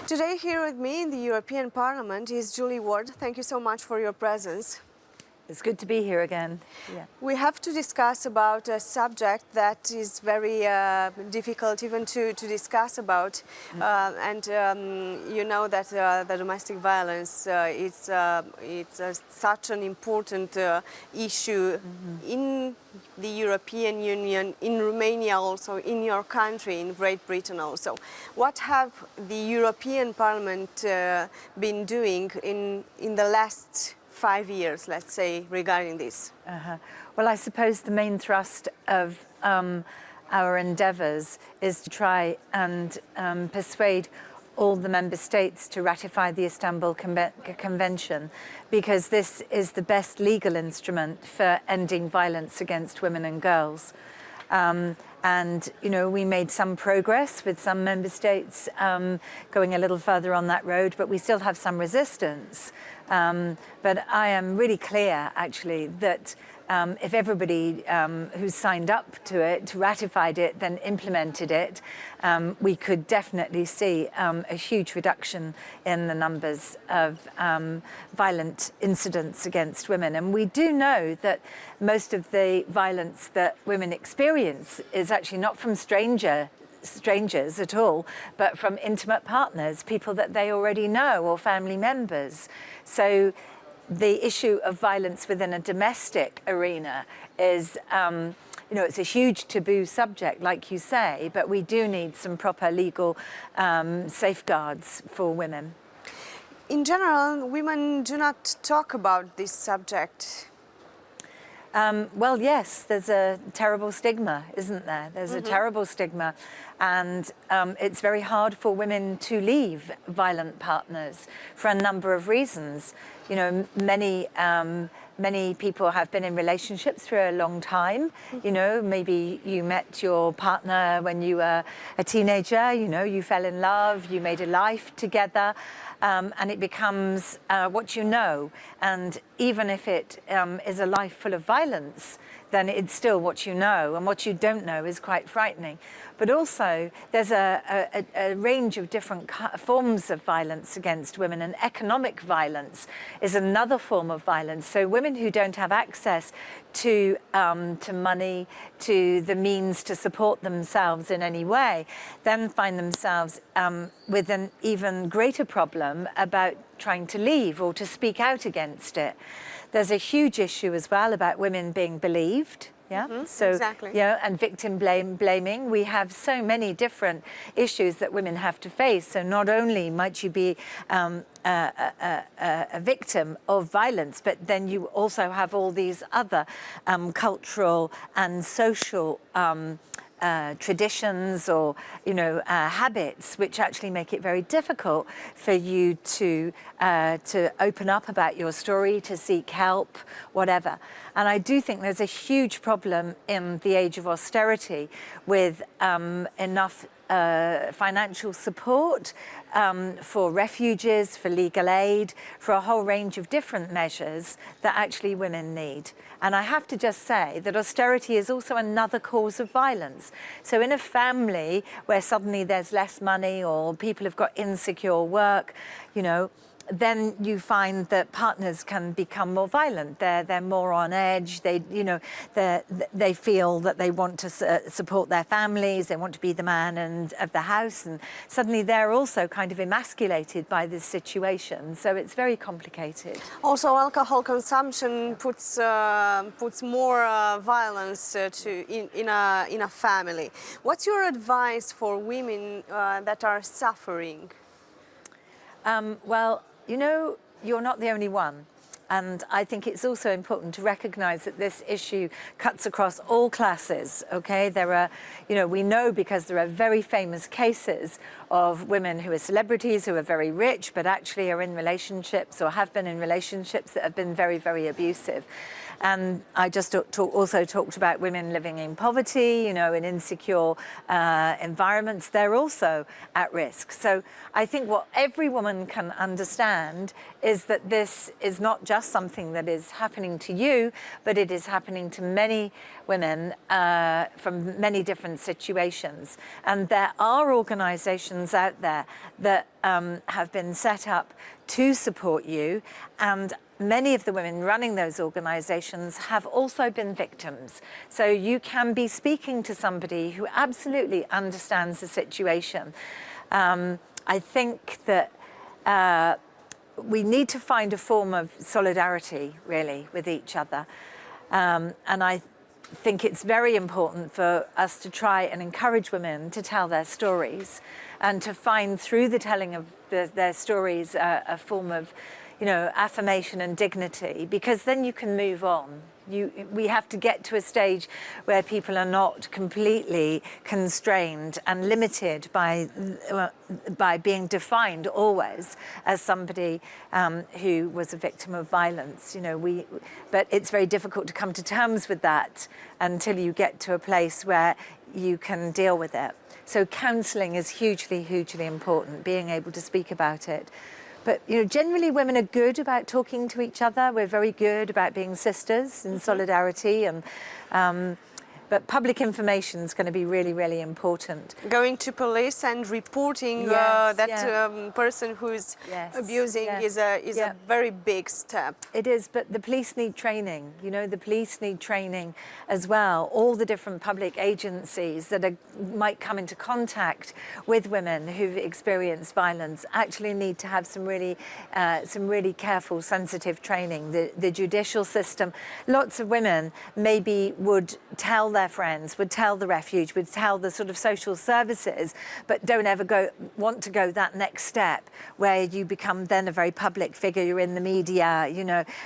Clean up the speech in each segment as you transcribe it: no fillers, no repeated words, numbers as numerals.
Today here with me in the European Parliament is Julie Ward. Thank you so much for your presence. It's good to be here again. Yeah. We have to discuss about a subject that is very difficult even to discuss about. You know that the domestic violence, it's such an important issue in the European Union, in Romania also, in your country, in Great Britain also. What have the European Parliament been doing in the last 5 years, let's say, regarding this? Well, I suppose the main thrust of our endeavours is to try and persuade all the member states to ratify the Istanbul Convention, because this is the best legal instrument for ending violence against women and girls. And, you know, we made some progress with some member states going a little further on that road, but we still have some resistance. But I am really clear, actually, that if everybody who signed up to it, ratified it, then implemented it, we could definitely see a huge reduction in the numbers of violent incidents against women. And we do know that most of the violence that women experience is actually not from strangers at all, but from intimate partners, people that they already know, or family members. So the issue of violence within a domestic arena is, you know, it's a huge taboo subject, like you say, but we do need some proper legal safeguards for women. In general, women do not talk about this subject. Well, yes, there's a terrible stigma, isn't there? There's a terrible stigma, and it's very hard for women to leave violent partners for a number of reasons. You know, many people have been in relationships for a long time. You know, maybe you met your partner when you were a teenager, you know, you fell in love, you made a life together, and it becomes what you know. And even if it is a life full of violence, then it's still what you know, and what you don't know is quite frightening. But also, there's a range of different forms of violence against women, and economic violence is another form of violence. So women who don't have access to money, to the means to support themselves in any way, then find themselves with an even greater problem about trying to leave or to speak out against it. There's a huge issue as well about women being believed. Yeah, so exactly. Yeah, and victim blaming. We have so many different issues that women have to face. So not only might you be a victim of violence, but then you also have all these other cultural and social traditions or, you know, habits, which actually make it very difficult for you to open up about your story, to seek help, whatever. And I do think there's a huge problem in the age of austerity with enough financial support for refuges, for legal aid, for a whole range of different measures that actually women need. And I have to just say that austerity is also another cause of violence. So in a family where suddenly there's less money or people have got insecure work, you know, then you find that partners can become more violent. They're more on edge. They, you know, they feel that they want to support their families. They want to be the man of the house, and suddenly they're also kind of emasculated by this situation. So it's very complicated. Also, alcohol consumption puts more violence in a family. What's your advice for women that are suffering? Well, you know, you're not the only one. And I think it's also important to recognize that this issue cuts across all classes, okay? There are, you know, we know because there are very famous cases of women who are celebrities, who are very rich, but actually are in relationships or have been in relationships that have been very, very abusive. And I just also talked about women living in poverty, you know, in insecure environments. They're also at risk. So I think what every woman can understand is that this is not just just something that is happening to you, but it is happening to many women from many different situations. And there are organisations out there that have been set up to support you, and many of the women running those organisations have also been victims. So you can be speaking to somebody who absolutely understands the situation. I think that we need to find a form of solidarity, really, with each other. And I think it's very important for us to try and encourage women to tell their stories and to find, through the telling of their stories, a form of, affirmation and dignity, because then you can move on. We have to get to a stage where people are not completely constrained and limited by being defined always as somebody who was a victim of violence. But it's very difficult to come to terms with that until you get to a place where you can deal with it. So counselling is hugely, hugely important, being able to speak about it. But generally women are good about talking to each other. We're very good about being sisters in solidarity, and but public information is going to be really, really important. Going to police and reporting that person who's abusing is a very big step. It is, but the police need training. The police need training as well. All the different public agencies that might come into contact with women who've experienced violence actually need to have some really careful, sensitive training. The judicial system, lots of women maybe would tell their friends, would tell the refuge, would tell the sort of social services, but don't ever want to go that next step where you become then a very public figure. You're in the media,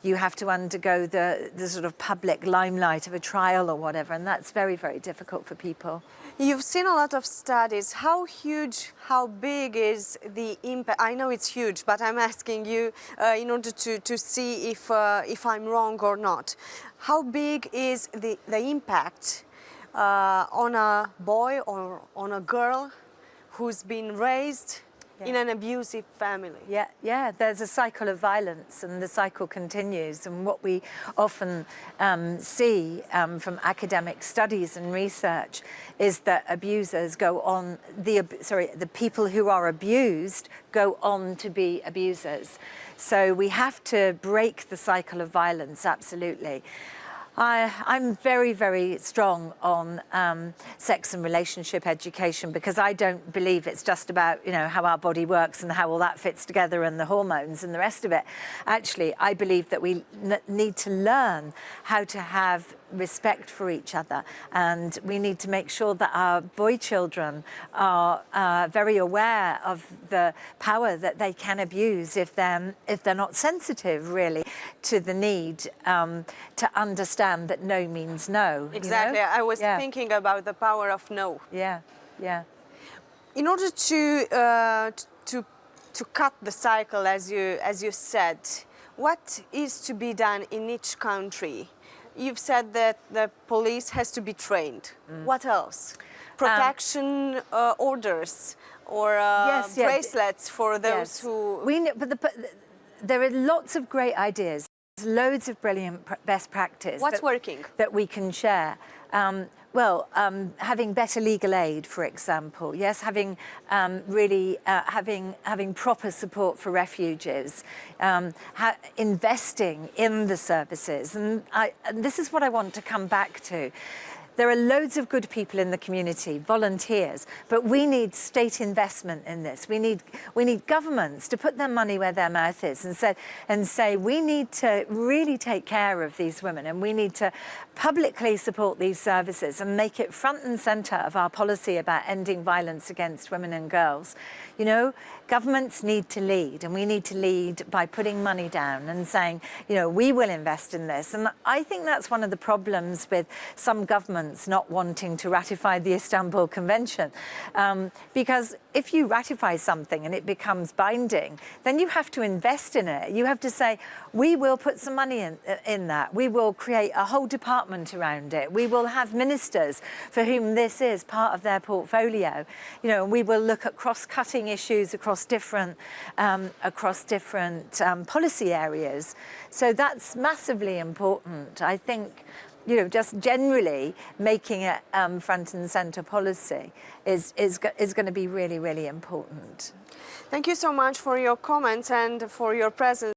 you have to undergo the sort of public limelight of a trial or whatever, and that's very, very difficult for people. You've seen a lot of studies. How big is the impact? I know it's huge, but I'm asking you in order to see if I'm wrong or not. How big is the impact on a boy or on a girl who's been raised in an abusive family? Yeah, there's a cycle of violence, and the cycle continues. And what we often see from academic studies and research is that abusers go on, the people who are abused go on to be abusers. So we have to break the cycle of violence, absolutely. I'm very, very strong on sex and relationship education, because I don't believe it's just about, how our body works and how all that fits together and the hormones and the rest of it. Actually, I believe that we need to learn how to have respect for each other, and we need to make sure that our boy children are very aware of the power that they can abuse if they're not sensitive, really, to the need to understand that no means no. Exactly. I was thinking about the power of no. Yeah. In order to cut the cycle, as you said, what is to be done in each country? You've said that the police has to be trained. What else? Protection orders or bracelets for those who... There are lots of great ideas. There's loads of brilliant best practice. What's working? That we can share. Having better legal aid, for example. Yes, having having proper support for refugees, investing in the services, and this is what I want to come back to. There are loads of good people in the community, volunteers, but we need state investment in this. We need governments to put their money where their mouth is and say we need to really take care of these women, and we need to publicly support these services and make it front and centre of our policy about ending violence against women and girls. Governments need to lead, and we need to lead by putting money down and saying, we will invest in this. And I think that's one of the problems with some governments governments not wanting to ratify the Istanbul Convention. Because if you ratify something and it becomes binding, then you have to invest in it. You have to say, we will put some money in that. We will create a whole department around it. We will have ministers for whom this is part of their portfolio. You know, we will look at cross-cutting issues across different policy areas. So that's massively important. I think, you know, just generally making it front and centre policy is going to be really, really important. Thank you so much for your comments and for your presence.